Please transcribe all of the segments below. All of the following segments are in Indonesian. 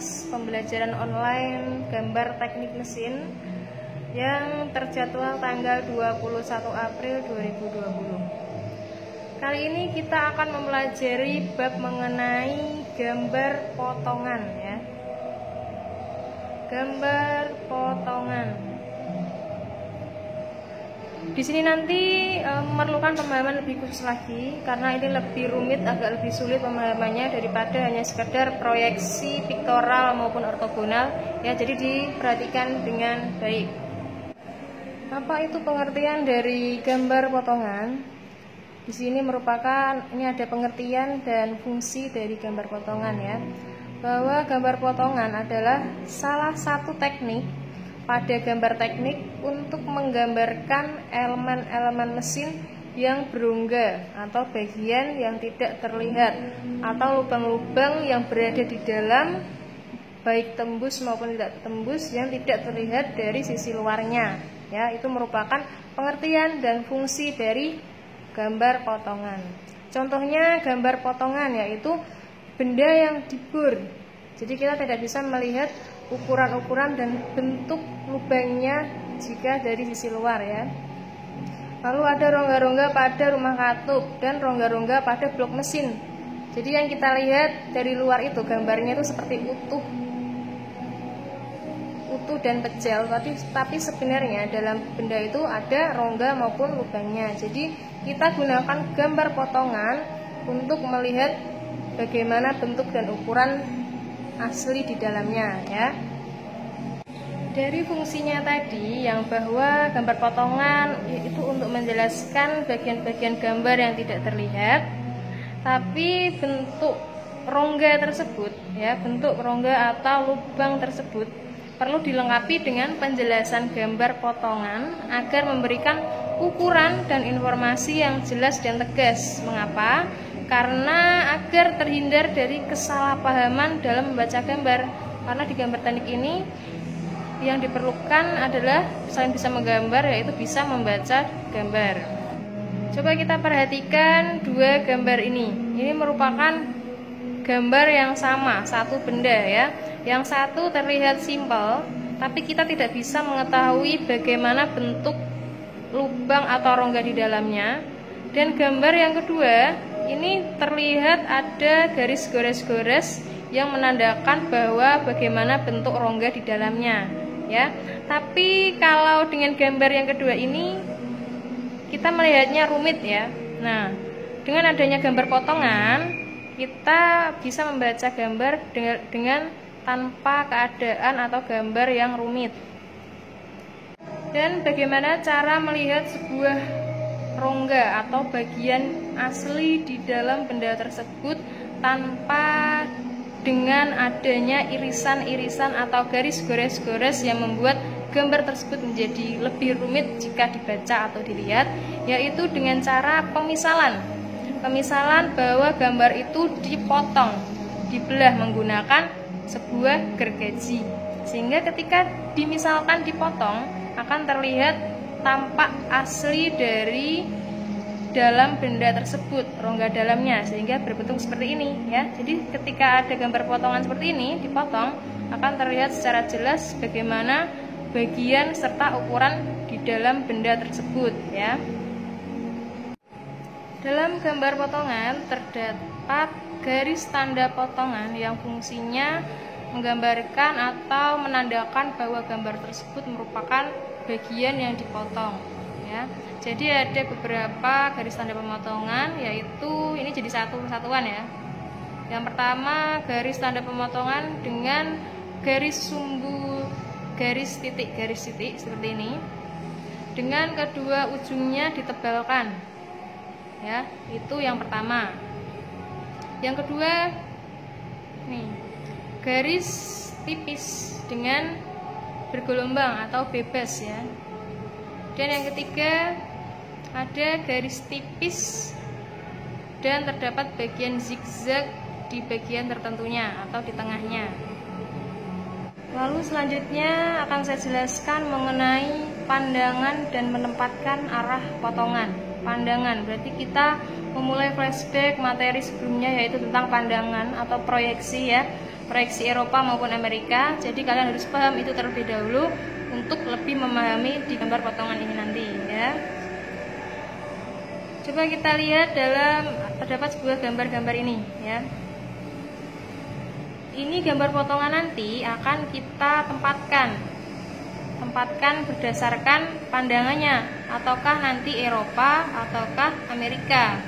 kelas pembelajaran online gambar teknik mesin yang terjadwal tanggal 21 April 2020. Kali ini kita akan mempelajari bab mengenai gambar potongan ya. Gambar potongan. Di sini nanti memerlukan pemahaman lebih khusus lagi karena ini lebih rumit, agak lebih sulit pemahamannya daripada hanya sekedar proyeksi piktoral maupun ortogonal ya. Jadi diperhatikan dengan baik. Apa itu pengertian dari gambar potongan? Di sini ini ada pengertian dan fungsi dari gambar potongan ya. Bahwa gambar potongan adalah salah satu teknik pada gambar teknik untuk menggambarkan elemen-elemen mesin yang berongga atau bagian yang tidak terlihat atau lubang-lubang yang berada di dalam baik tembus maupun tidak tembus yang tidak terlihat dari sisi luarnya ya. Itu merupakan pengertian dan fungsi dari gambar potongan. Contohnya gambar potongan yaitu benda yang dibor. Jadi kita tidak bisa melihat ukuran-ukuran dan bentuk lubangnya jika dari sisi luar ya. Lalu ada rongga-rongga pada rumah katup dan rongga-rongga pada blok mesin. Jadi yang kita lihat dari luar itu gambarnya itu seperti utuh dan kecil, tapi sebenarnya dalam benda itu ada rongga maupun lubangnya. Jadi kita gunakan gambar potongan untuk melihat bagaimana bentuk dan ukuran asli di dalamnya ya. Dari fungsinya tadi yang bahwa gambar potongan itu untuk menjelaskan bagian-bagian gambar yang tidak terlihat, tapi bentuk rongga tersebut ya, bentuk rongga atau lubang tersebut perlu dilengkapi dengan penjelasan gambar potongan agar memberikan ukuran dan informasi yang jelas dan tegas. Mengapa? Karena agar terhindar dari kesalahpahaman dalam membaca gambar. Karena di gambar teknik ini yang diperlukan adalah selain bisa menggambar yaitu bisa membaca gambar. Coba kita perhatikan dua gambar ini. Ini merupakan gambar yang sama, satu benda ya. Yang satu terlihat simpel, tapi kita tidak bisa mengetahui bagaimana bentuk lubang atau rongga di dalamnya. Dan gambar yang kedua ini terlihat ada garis gores-gores yang menandakan bahwa bagaimana bentuk rongga di dalamnya ya. Tapi kalau dengan gambar yang kedua ini kita melihatnya rumit ya. Nah, dengan adanya gambar potongan kita bisa membaca gambar dengan tanpa keadaan atau gambar yang rumit. Dan bagaimana cara melihat sebuah rongga atau bagian asli di dalam benda tersebut tanpa dengan adanya irisan-irisan atau garis gores-gores yang membuat gambar tersebut menjadi lebih rumit jika dibaca atau dilihat, yaitu dengan cara pemisalan bahwa gambar itu dipotong, dibelah menggunakan sebuah gergaji, sehingga ketika dimisalkan dipotong akan terlihat tampak asli dari dalam benda tersebut, rongga dalamnya, sehingga berbentuk seperti ini ya. Jadi ketika ada gambar potongan seperti ini dipotong akan terlihat secara jelas bagaimana bagian serta ukuran di dalam benda tersebut ya. Dalam gambar potongan terdapat garis tanda potongan yang fungsinya menggambarkan atau menandakan bahwa gambar tersebut merupakan bagian yang dipotong ya. Jadi ada beberapa garis tanda pemotongan, yaitu ini jadi satu kesatuan ya. Yang pertama garis tanda pemotongan dengan garis sumbu, garis titik seperti ini. Dengan kedua ujungnya ditebalkan ya, itu yang pertama. Yang kedua nih, garis tipis dengan bergelombang atau bebas ya. Dan yang ketiga ada garis tipis dan terdapat bagian zigzag di bagian tertentunya atau di tengahnya. Lalu selanjutnya akan saya jelaskan mengenai pandangan dan menempatkan arah potongan. Pandangan berarti kita memulai flashback materi sebelumnya, yaitu tentang pandangan atau proyeksi ya. proyeksi Eropa maupun Amerika. Jadi kalian harus paham itu terlebih dahulu untuk lebih memahami di gambar potongan ini nanti ya. Coba kita lihat terdapat sebuah gambar-gambar ini ya. Ini gambar potongan nanti akan kita tempatkan berdasarkan pandangannya, ataukah nanti Eropa ataukah Amerika.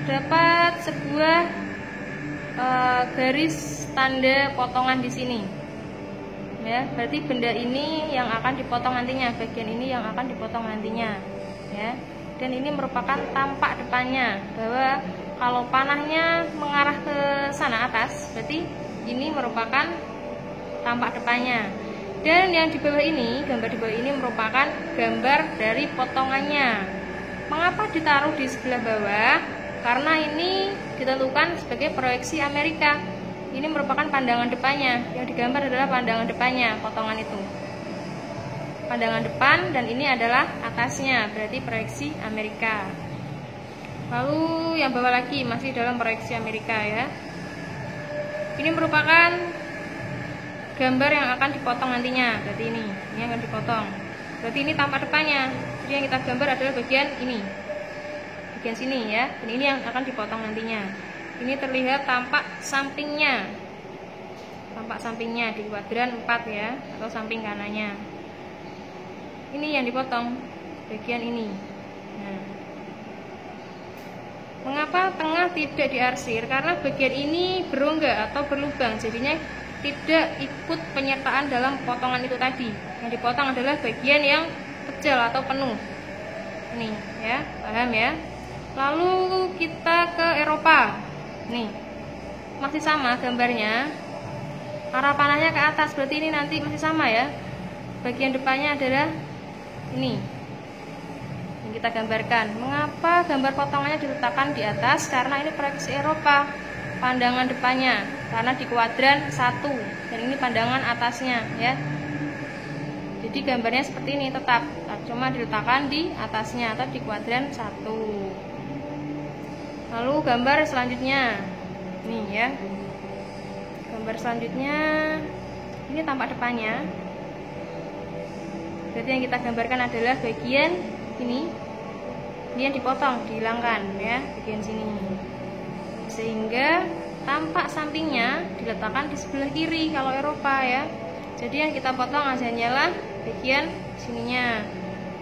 Dapat sebuah garis tanda potongan di sini ya, berarti benda ini yang akan dipotong nantinya, bagian ini yang akan dipotong nantinya ya. Dan ini merupakan tampak depannya, bahwa kalau panahnya mengarah ke sana atas, berarti ini merupakan tampak depannya. Dan yang di bawah ini, gambar di bawah ini merupakan gambar dari potongannya. Mengapa ditaruh di sebelah bawah? Karena ini ditentukan sebagai proyeksi Amerika. Ini merupakan pandangan depannya. Yang digambar adalah pandangan depannya, potongan itu. Pandangan depan, dan ini adalah atasnya, berarti proyeksi Amerika. Lalu yang bawah lagi masih dalam proyeksi Amerika ya. Ini merupakan gambar yang akan dipotong nantinya. Berarti ini akan dipotong. Berarti ini tampak depannya. Jadi yang kita gambar adalah bagian ini, bagian sini ya. Dan ini yang akan dipotong nantinya. Ini terlihat tampak sampingnya. Tampak sampingnya di kuadran 4 ya, atau samping kanannya. Ini yang dipotong, bagian ini. Nah, mengapa tengah tidak diarsir? Karena bagian ini berongga atau berlubang, jadinya tidak ikut penyertaan dalam potongan itu tadi. Yang dipotong adalah bagian yang kecil atau penuh. Ini ya, paham ya? Lalu kita ke Eropa. Nih, masih sama gambarnya. Arah panahnya ke atas, berarti ini nanti masih sama ya. Bagian depannya adalah ini yang kita gambarkan. Mengapa gambar potongannya diletakkan di atas? Karena ini proyeksi Eropa, pandangan depannya, karena di kuadran 1, dan ini pandangan atasnya ya. Jadi gambarnya seperti ini tetap, cuma diletakkan di atasnya atau di kuadran 1. Lalu gambar selanjutnya, nih ya. Gambar selanjutnya, ini tampak depannya. Berarti yang kita gambarkan adalah bagian ini yang dipotong, dihilangkan ya, bagian sini. Sehingga tampak sampingnya diletakkan di sebelah kiri kalau Eropa ya. Jadi yang kita potong hanyalah bagian sininya,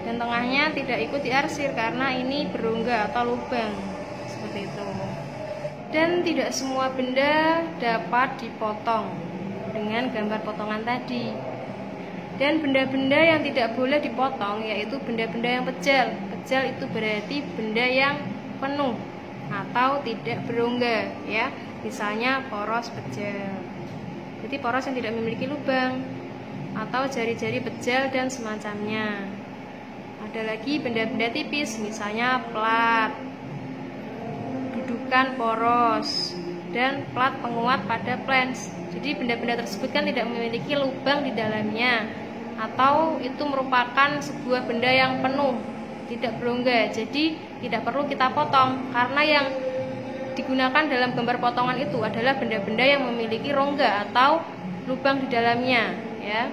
dan tengahnya tidak ikut diarsir karena ini berongga atau lubang seperti itu. Dan tidak semua benda dapat dipotong dengan gambar potongan tadi. Dan benda-benda yang tidak boleh dipotong yaitu benda-benda yang pejal. Pejal itu berarti benda yang penuh atau tidak berongga ya. Misalnya poros pejal. Jadi poros yang tidak memiliki lubang, atau jari-jari pejal dan semacamnya. Ada lagi benda-benda tipis, misalnya plat, dudukan poros, dan plat penguat pada plans. Jadi benda-benda tersebut kan tidak memiliki lubang di dalamnya, atau itu merupakan sebuah benda yang penuh, tidak berongga. Jadi tidak perlu kita potong, karena yang digunakan dalam gambar potongan itu adalah benda-benda yang memiliki rongga atau lubang di dalamnya ya.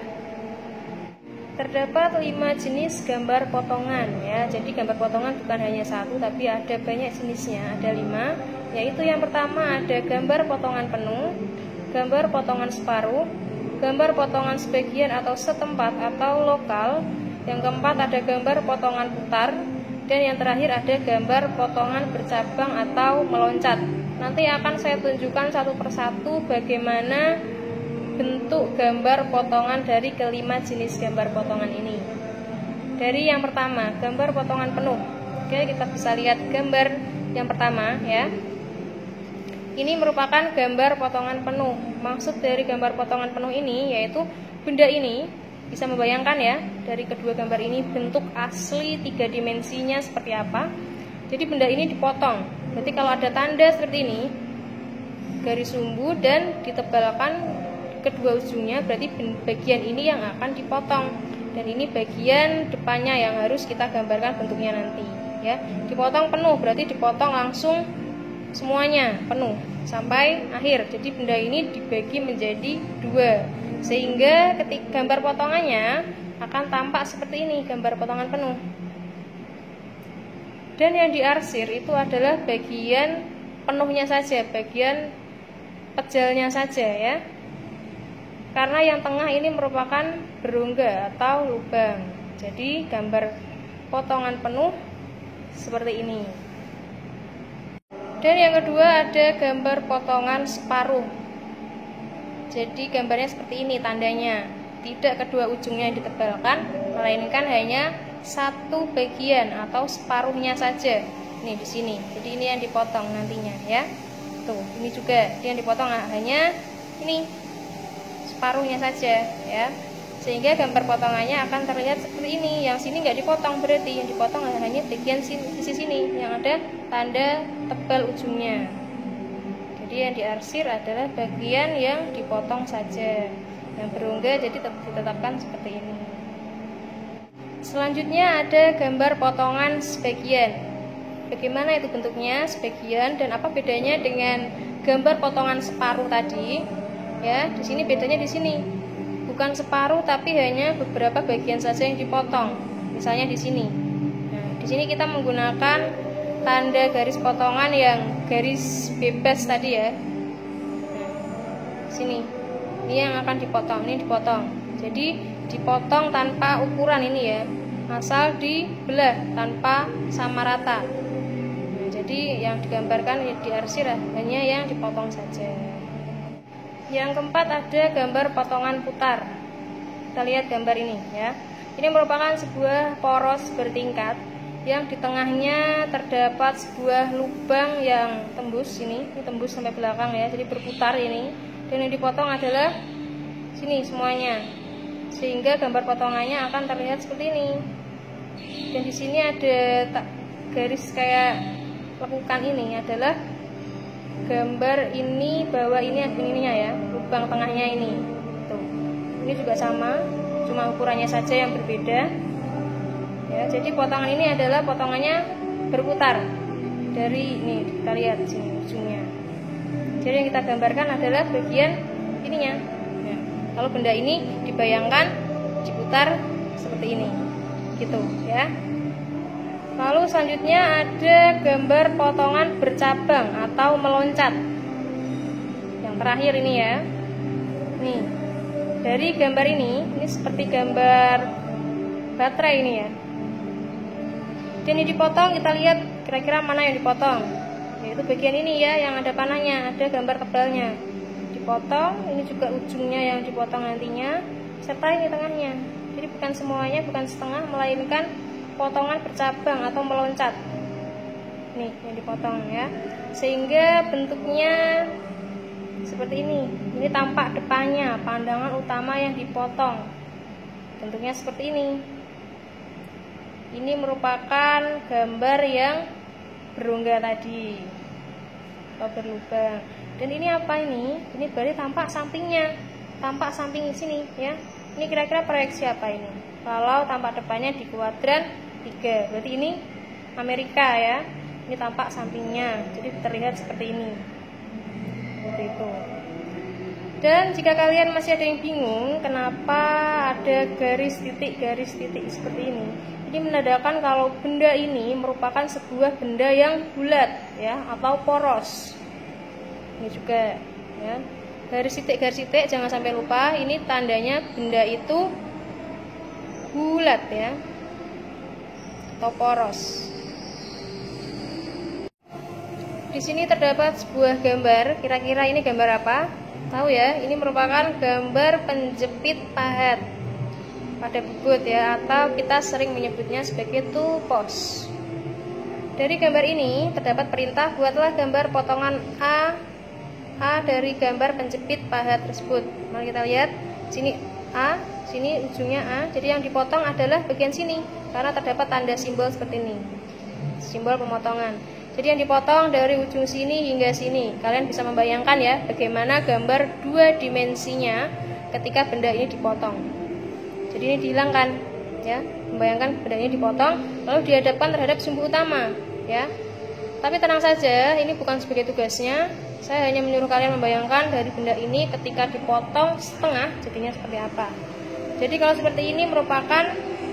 Terdapat 5 jenis gambar potongan ya. Jadi gambar potongan bukan hanya satu, tapi ada banyak jenisnya, ada 5. Yaitu yang pertama ada gambar potongan penuh, gambar potongan separuh, gambar potongan sebagian atau setempat atau lokal. Yang keempat ada gambar potongan putar, dan yang terakhir ada gambar potongan bercabang atau meloncat. Nanti akan saya tunjukkan satu persatu bagaimana bentuk gambar potongan dari kelima jenis gambar potongan ini. Dari yang pertama, gambar potongan penuh. Oke, kita bisa lihat gambar yang pertama ya. Ini merupakan gambar potongan penuh. Maksud dari gambar potongan penuh ini yaitu benda ini, bisa membayangkan ya, dari kedua gambar ini bentuk asli 3 dimensinya seperti apa. Jadi benda ini dipotong. Berarti kalau ada tanda seperti ini, garis sumbu dan ditebalkan kedua ujungnya, berarti bagian ini yang akan dipotong. Dan ini bagian depannya yang harus kita gambarkan bentuknya nanti ya. Dipotong penuh berarti dipotong langsung semuanya penuh. sampai akhir. Jadi benda ini dibagi menjadi dua, sehingga ketika gambar potongannya akan tampak seperti ini, gambar potongan penuh. Dan yang diarsir itu adalah bagian penuhnya saja, bagian pejalnya saja ya. Karena yang tengah ini merupakan berongga atau lubang. Jadi gambar potongan penuh seperti ini. Dan yang kedua ada gambar potongan separuh. Jadi gambarnya seperti ini tandanya. Tidak kedua ujungnya yang ditebalkan, melainkan hanya satu bagian atau separuhnya saja. Ini di sini. Jadi ini yang dipotong nantinya ya. Tuh, ini juga yang dipotong hanya ini separuhnya saja ya. Sehingga gambar potongannya akan terlihat seperti ini. Yang sini nggak dipotong, berarti yang dipotong hanya bagian sisi sini yang ada tanda tebal ujungnya. Jadi yang diarsir adalah bagian yang dipotong saja. Yang berongga jadi ditetapkan seperti ini. Selanjutnya ada gambar potongan sebagian. Bagaimana itu bentuknya sebagian dan apa bedanya dengan gambar potongan separuh tadi? Ya, di sini bedanya di sini. Bukan separuh tapi hanya beberapa bagian saja yang dipotong. Misalnya di sini. Nah, di sini kita menggunakan tanda garis potongan yang garis bebas tadi ya. Nah, sini. Ini yang akan dipotong, ini dipotong. Jadi dipotong tanpa ukuran ini ya. Asal dibelah tanpa sama rata. Nah, jadi yang digambarkan diarsir hanya yang dipotong saja. Yang keempat ada gambar potongan putar. Kita lihat gambar ini ya. Ini merupakan sebuah poros bertingkat yang di tengahnya terdapat sebuah lubang yang tembus ini tembus sampai belakang ya. Jadi berputar ini. Dan yang dipotong adalah sini semuanya. Sehingga gambar potongannya akan terlihat seperti ini. Dan di sini ada garis kayak lekukan ini adalah gambar ini, bawah ini ininya ya, lubang tengahnya ini. Tuh. Ini juga sama, cuma ukurannya saja yang berbeda. Ya, jadi potongan ini adalah potongannya berputar. Dari ini kita lihat di sini ujungnya. Jadi yang kita gambarkan adalah bagian ininya. Ya. Kalau benda ini dibayangkan diputar seperti ini. Gitu ya. Lalu selanjutnya ada gambar potongan bercabang atau meloncat. Yang terakhir ini ya. Nih. Dari gambar ini seperti gambar baterai ini ya. Dan ini dipotong, kita lihat kira-kira mana yang dipotong. Yaitu bagian ini ya, yang ada panahnya, ada gambar tebalnya. Dipotong, ini juga ujungnya yang dipotong nantinya, serta ini tengahnya. Jadi bukan semuanya, bukan setengah, melainkan potongan bercabang atau meloncat. Nih yang dipotong ya. Sehingga bentuknya seperti ini. Ini tampak depannya, pandangan utama yang dipotong. Bentuknya seperti ini. Ini merupakan gambar yang berongga tadi atau berlubang. Dan ini apa ini? Ini berarti tampak sampingnya. Tampak samping sini ya. Ini kira-kira proyeksi apa ini? Kalau tampak depannya di kuadran 3, berarti ini Amerika ya. Ini tampak sampingnya, jadi terlihat seperti ini. Seperti itu. Dan jika kalian masih ada yang bingung kenapa ada garis titik seperti ini menandakan kalau benda ini merupakan sebuah benda yang bulat ya atau poros. Ini juga ya. Garis titik jangan sampai lupa, ini tandanya benda itu bulat ya. Atau poros. Di sini terdapat sebuah gambar. Kira-kira ini gambar apa? Tahu ya? Ini merupakan gambar penjepit pahat pada bubut ya, atau kita sering menyebutnya sebagai tool post. Dari gambar ini terdapat perintah buatlah gambar potongan A dari gambar penjepit pahat tersebut. Mari kita lihat. Sini A, sini ujungnya A. Jadi yang dipotong adalah bagian sini karena terdapat tanda simbol seperti ini. Simbol pemotongan. Jadi yang dipotong dari ujung sini hingga sini. Kalian bisa membayangkan ya bagaimana gambar 2 dimensinya ketika benda ini dipotong. Jadi ini dihilangkan ya. Membayangkan benda ini dipotong lalu dihadapkan terhadap sumbu utama ya. Tapi tenang saja, ini bukan sebagai tugasnya. Saya hanya menyuruh kalian membayangkan dari benda ini ketika dipotong setengah jadinya seperti apa. Jadi kalau seperti ini merupakan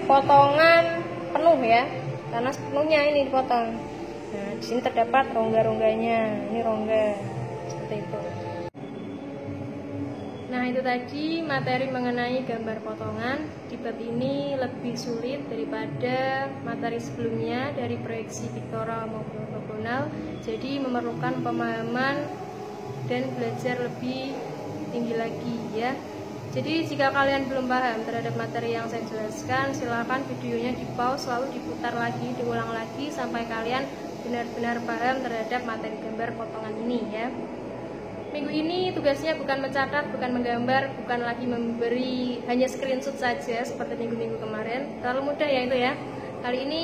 potongan penuh ya, karena sepenuhnya ini dipotong. Nah, di sini terdapat rongga-rongganya. Ini rongga seperti itu. Nah, itu tadi materi mengenai gambar potongan. Di bab ini lebih sulit daripada materi sebelumnya dari proyeksi piktoral maupun ortogonal. Jadi memerlukan pemahaman dan belajar lebih tinggi lagi ya. Jadi jika kalian belum paham terhadap materi yang saya jelaskan, silakan videonya di pause lalu diputar lagi, diulang lagi sampai kalian benar-benar paham terhadap materi gambar potongan ini ya. Minggu ini tugasnya bukan mencatat, bukan menggambar, bukan lagi memberi hanya screenshot saja seperti minggu-minggu kemarin. Terlalu mudah ya itu ya. Kali ini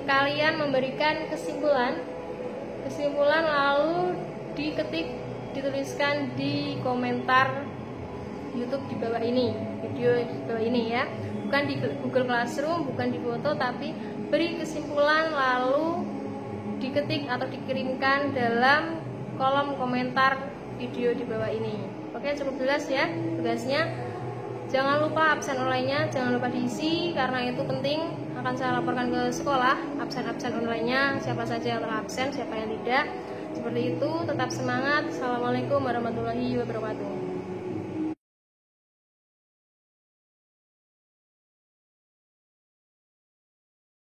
kalian memberikan kesimpulan lalu dituliskan di komentar YouTube di bawah ini, video di bawah ini ya. Bukan di Google Classroom, bukan di foto, tapi beri kesimpulan lalu diketik atau dikirimkan dalam kolom komentar video di bawah ini. Oke, cukup jelas ya tugasnya. Jangan lupa absen online-nya, jangan lupa diisi karena itu penting. Akan saya laporkan ke sekolah absen-absen online-nya, siapa saja yang telah absen, siapa yang tidak. Seperti itu, tetap semangat. Assalamualaikum warahmatullahi wabarakatuh.